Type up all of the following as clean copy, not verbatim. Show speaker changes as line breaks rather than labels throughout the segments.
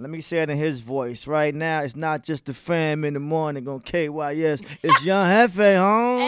Let me say it in his voice. Right now, it's not just the fam in the morning on KYS. It's Young Hefe, home.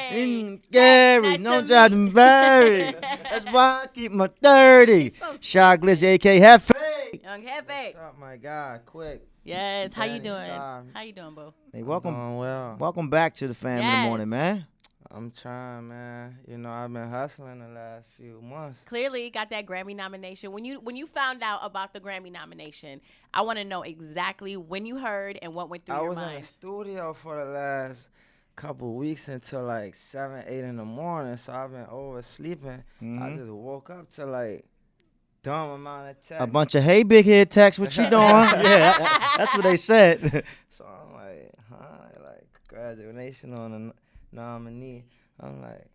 Hey,
Gary,
nice
no
to
job
meet
to bury. That's why I keep my 30.
So
Shot Glizzy, a.k.a. Hefe.
Young Hefe.
What's up, my God? Quick.
Yes, how you
Danny
doing?
Star.
How you doing, bro?
Hey,
I'm
welcome,
doing well.
welcome back to the fam in the
Yes.
morning, man.
I'm trying, man. You know, I've been hustling the last few months.
Clearly got that Grammy nomination. When you found out about the Grammy nomination, I want to know exactly when you heard and what went through
I
your
was in
mind.
the studio for the last couple weeks until like 7, 8 in the morning, so I've been oversleeping. I just woke up to like dumb amount of text.
A bunch of hey big head text, what you doing? Yeah, that's what they said.
So I'm like, huh? Like, congratulations on the nominee. I'm like,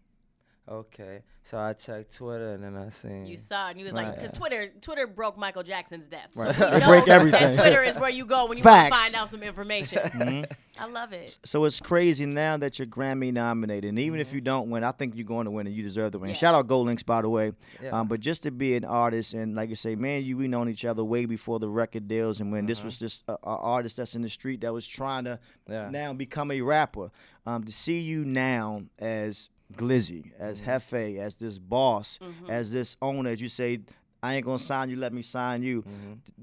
okay. So I checked Twitter and then I seen.
You saw it and you was like,
Right.
because Twitter broke Michael Jackson's death. So
Right.
we
They
know
break
that
everything.
Twitter is where you go when you want to
Facts.
find out some information.
Mhm.
I love it.
So it's crazy now that you're Grammy nominated, and even if you don't win, I think you're going to win and you deserve to win.
Yes.
Shout out Gold Links, by the way.
Yeah.
But just to be an artist and like you say, man, we known each other way before the record deals, and when this was just a artist that's in the street that was trying to
Yeah.
now become a rapper. To see you now as Glizzy, as Hefe, as this boss, as this owner, as you say, I ain't gonna sign you, let me sign you.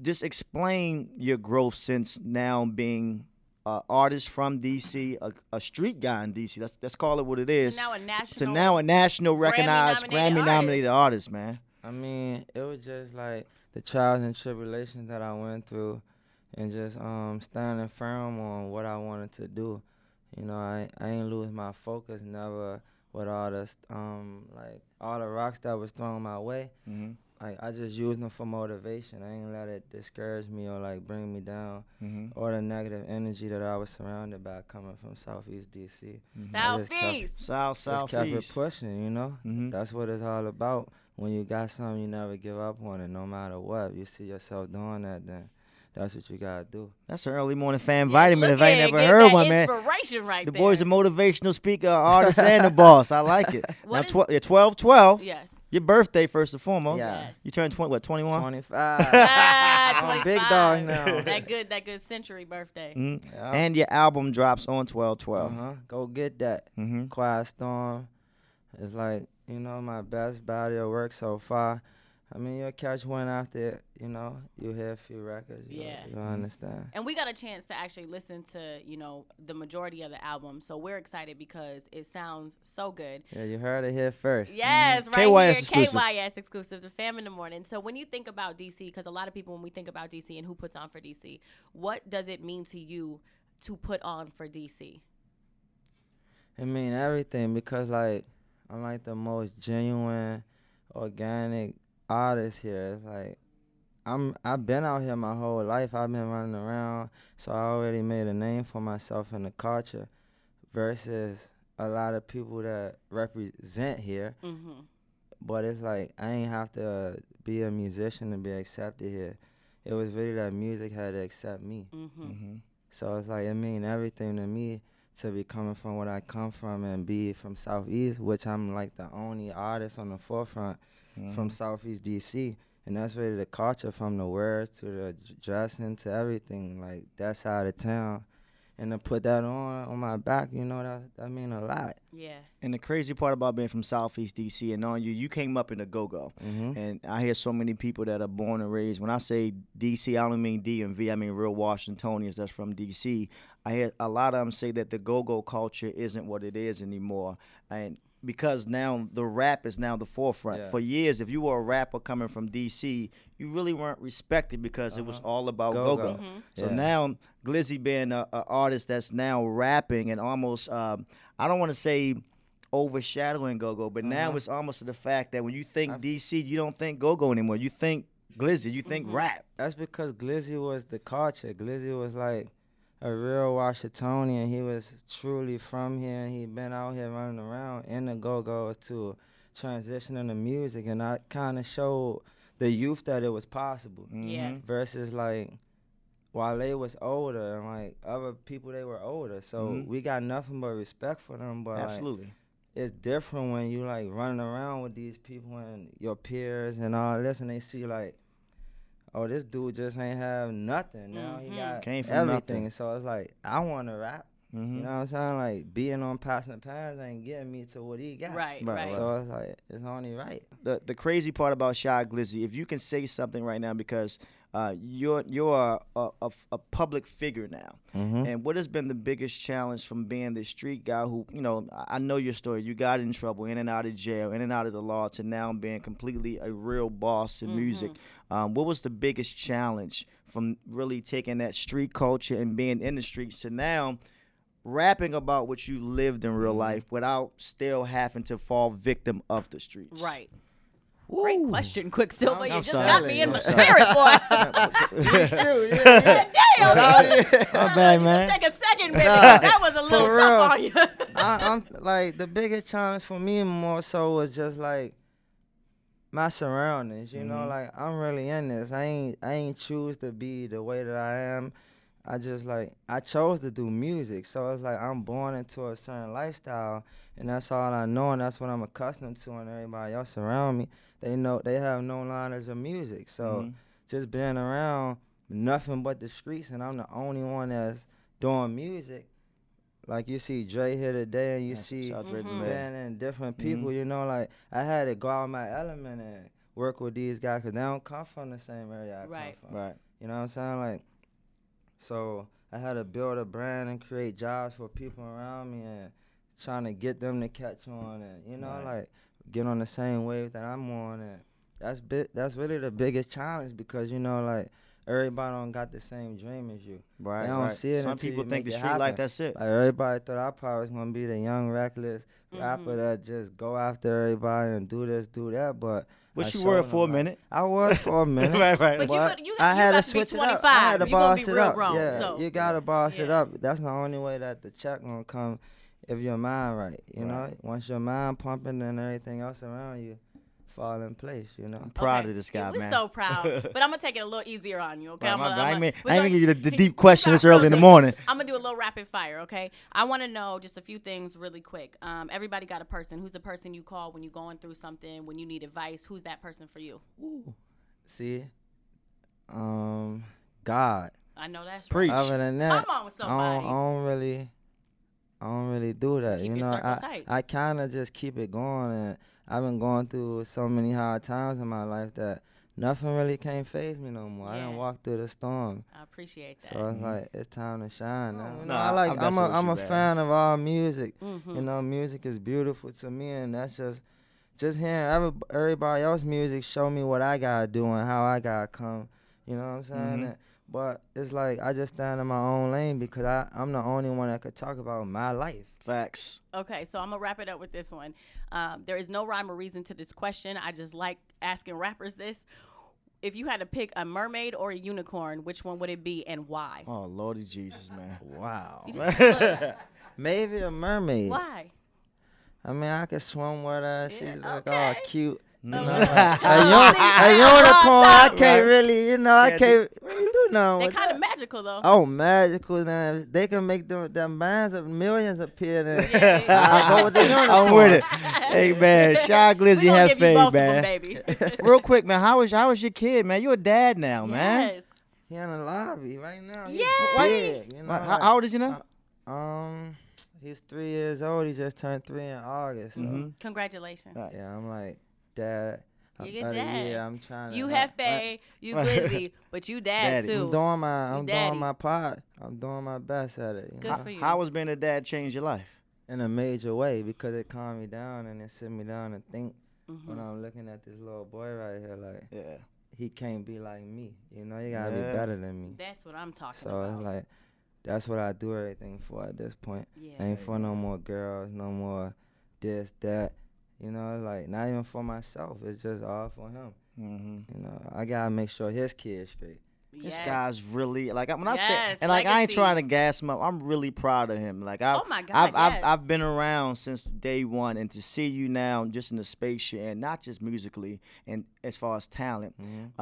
Just explain your growth since now being an artist from DC, a street guy in DC. Let's call it what it is.
So now a
To
national.
now a national recognized
Grammy-nominated
Grammy-nominated artist, man.
I mean, it was just like the trials and tribulations that I went through, and just standing firm on what I wanted to do. You know, I ain't lose my focus never with all the like all the rocks that was thrown my way.
Mm-hmm.
Like I just used them for motivation. I ain't let it discourage me or like bring me down, or the negative energy that I was surrounded by coming from Southeast DC.
Southeast.
Just kept it
Southeast.
pushing, you know.
Mhm.
That's what it's all about. When you got something, you never give up on it, no matter what. You see yourself doing that, then that's what you gotta do.
That's an early morning fan
Yeah,
vitamin.
look
If I ain't
at-
never
get
heard
that
one, man.
Inspiration right
The
there.
boy's a motivational speaker, artist, and a boss. I like it.
What
Now,
is-
12-12.
Yes.
Your birthday, first and foremost.
Yeah.
Yes.
You turned 21?
25.
Ah,
I'm a big
25.
dog now.
That good century birthday.
Mhm.
Yeah.
And your album drops on 12-12.
Go get that.
Mhm.
Quiet Storm. It's like, you know, my best body of work so far. I mean, you'll catch one after, you know, you hear a few records.
Yeah.
You'll understand.
And we got a chance to actually listen to, the majority of the album. So we're excited because it sounds so good.
Yeah, you heard it here first.
Yes, right
KYS
here,
exclusive.
KYS exclusive, the fam in the morning. So when you think about DC, because a lot of people, when we think about DC and who puts on for DC, what does it mean to you to put on for DC?
I mean, everything, because, like, I'm, like, the most genuine, organic artist here. It's like, I've been out here my whole life. I've been running around, so I already made a name for myself in the culture versus a lot of people that represent here.
Mm-hmm.
But it's like I ain't have to be a musician to be accepted here. It was really that music had to accept me.
Mm-hmm.
So it's like it mean everything to me to be coming from where I come from and be from Southeast, which I'm like the only artist on the forefront from Southeast DC. And that's really the culture, from the words to the dressing to everything, like that side of town. And to put that on my back, you know, that mean a lot.
Yeah.
And the crazy part about being from Southeast DC and knowing you came up in the go-go. And I hear so many people that are born and raised. When I say DC, I don't mean DMV. I mean real Washingtonians that's from DC. I hear a lot of them say that the go-go culture isn't what it is anymore. And because now the rap is now the forefront.
Yeah.
For years, if you were a rapper coming from DC, you really weren't respected because it was all about go-go. So
Yeah.
now Glizzy being a artist that's now rapping and almost, I don't want to say overshadowing go-go, but now it's almost to the fact that when you think DC, you don't think go-go anymore. You think Glizzy, you think rap.
That's because Glizzy was the culture. Glizzy was like a real Washingtonian. He was truly from here, and he been out here running around in the go-go's to transition into music, and I kind of showed the youth that it was possible.
Yeah.
Versus like Wale was older, and like other people, they were older, so we got nothing but respect for them. But like,
Absolutely.
it's different when you like running around with these people and your peers and all this, and they see like oh, this dude just ain't have nothing. Now he got
Came from
everything.
nothing.
So it's like, I want to rap. You know what I'm saying? Like, being on Passing Pans ain't getting me to what he got.
Right.
So it's like, it's only right.
The crazy part about Shy Glizzy, if you can say something right now, because you're a public figure now, and what has been the biggest challenge from being this street guy who, you know, I know your story. You got in trouble, in and out of jail, in and out of the law, to now being completely a real boss in music. What was the biggest challenge from really taking that street culture and being in the streets to now rapping about what you lived in real life without still having to fall victim of the streets?
Right.
Woo.
Great question, Quicksilver. You
I'm
just
sorry.
got me in my spirit, boy.
Me too, yeah.
Damn.
My bad, man.
Take a second, baby. That was a little
for
tough
real.
on you.
I'm like, the biggest challenge for me more so was just like my surroundings, you know, like I'm really in this. I ain't choose to be the way that I am. I just like, I chose to do music. So it's like I'm born into a certain lifestyle, and that's all I know, and that's what I'm accustomed to, and everybody else around me, they have no knowledge of music. So just being around nothing but the streets, and I'm the only one that's doing music. Like, you see Dre here today, and you see Ben and different people, you know, like, I had to go out my element and work with these guys, because they don't come from the same area I come from.
Right.
You know what I'm saying? Like, so I had to build a brand and create jobs for people around me and trying to get them to catch on and, you know, like, get on the same wave that I'm on. And that's really the biggest challenge, because, you know, like, everybody don't got the same dream as you.
Right.
They don't see it
Some
until
people
you
think
make
the
it
street life,
happen.
that's it.
Like, everybody thought I probably was going to be the young, reckless rapper that just go after everybody and do this, do that, but
Which
I
you were
showed
for a
them,
minute.
I was for a minute.
Right.
But you
I had
about
to
to be
switch it up.
25.
I had to
You gonna
boss
be
it
real
up.
grown.
Yeah,
So.
you gotta boss it
Yeah.
up. That's the only way that the check gonna come, if your mind right. You know, once your mind pumping, then everything else around you fall in place. You know.
I'm proud of this guy,
We're
man.
so proud. But I'm going to take it a little easier on you, okay?
I ain't gonna give you the deep question this early in the morning.
I'm going to do a little rapid fire, okay? I want to know just a few things really quick. Everybody got a person. Who's the person you call when you're going through something, when you need advice? Who's that person for you?
Ooh. See, God.
I know that's
Preach.
right.
Other than that,
Come on with somebody.
I don't really do that.
Keep
You
your
know,
circle tight.
I kind of just keep it going, and I've been going through so many hard times in my life that nothing really can't phase me no more. I done walked through the storm.
I appreciate that.
So it's like, it's time to shine now. You know,
Nah,
I'm a fan of all music.
Mm-hmm.
You know, music is beautiful to me, and that's just hearing everybody else's music show me what I gotta do and how I gotta come. You know what I'm saying? But it's like, I just stand in my own lane, because I'm the only one that could talk about my life.
Facts.
Okay, so I'm going to wrap it up with this one. There is no rhyme or reason to this question. I just like asking rappers this. If you had to pick a mermaid or a unicorn, which one would it be and why?
Oh, Lordy Jesus, man.
Wow.
You just look.
Maybe a mermaid.
Why?
I mean, I could swim with her. She's like all
okay.
cute. You know,
little-
a unicorn, I can't really, you know, I can't really do nothing
They're
with
kind
that.
of magical, though.
Oh, magical. Now, they can make them bands of millions appear. Then
Yeah.
I'll go with the unicorn.
I'm with it. Hey, man, Shy Glizzy
We gonna
have
give you
faith,
both of
man.
them, baby.
Real quick, man, how was your kid, man? You're a dad now, man.
Yes.
He in the lobby right now. He's
Yay!
big, you know,
How old is he now?
he's 3 years old. He just turned 3 in August. So
Congratulations.
yeah, I'm like, Dad.
You're a dad.
Yeah, I'm trying to.
You Hefe, you Glizzy, but you dad,
Daddy.
too.
I'm
daddy.
doing my part. I'm doing my best at it. You
Good
know?
for you.
How has being a dad changed your life?
In a major way, because it calmed me down and it sit me down and think when I'm looking at this little boy right here, like,
Yeah.
he can't be like me. You know, you gotta be
Yeah.
better than me.
That's what I'm talking
So
about.
it's like, that's what I do everything for at this point.
Yeah.
Ain't for no more girls, no more this, that. You know, like, not even for myself. It's just all for him.
Mm-hmm.
You know, I gotta make sure his kid's straight.
This
Yes.
guy's really like when I say,
Yes,
and like I ain't
legacy.
trying to gas him up. I'm really proud of him. Like
Oh my God, yes.
I've been around since day one, and to see you now, just in the space you're in, not just musically and as far as talent,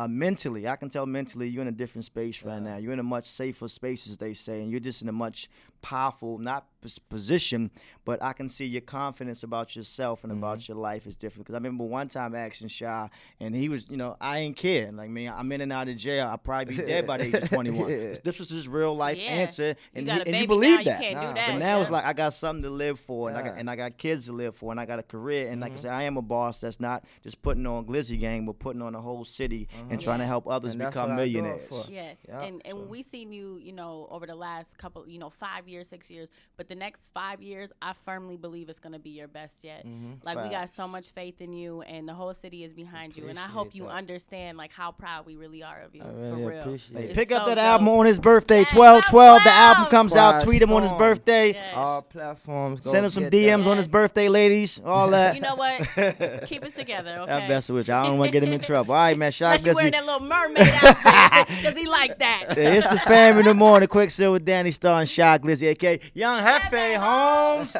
mentally, I can tell mentally you're in a different space right now. You're in a much safer space, as they say, and you're just in a much powerful, not position, but I can see your confidence about yourself and about your life is different. Because I remember one time asking Shy, and he was, I ain't care. Like, man, I'm in and out of jail. I'll probably be dead by the age of 21. This was his real life answer, and you believe that.
You can't do that.
But now it's like I got something to live for, and I got kids to live for, and I got a career. And like I said, I am a boss that's not just putting on Glizzy gang, but putting on the whole city and trying to help others become millionaires.
Yes, and we seen you, over the last couple, 5 years, 6 years, but the next 5 years, I firmly believe it's gonna be your best yet. Like we got so much faith in you, and the whole city is behind you, and I hope you understand like how proud we really are of you. For real.
Hey, pick up that album on his birthday, 12/12. The album comes out. Tweet him on his birthday.
Yes.
All platforms.
Send him some DMs on his birthday, ladies. All that.
You know what? Keep it together, okay?
I'm messing with you. I don't want to get him in trouble. All right, man.
Unless you wearing that little mermaid outfit, because he like that.
It's the fam in the morning. Quicksilver Danny Star and Shy Glizzy, a.k.a. Young Hefe Holmes.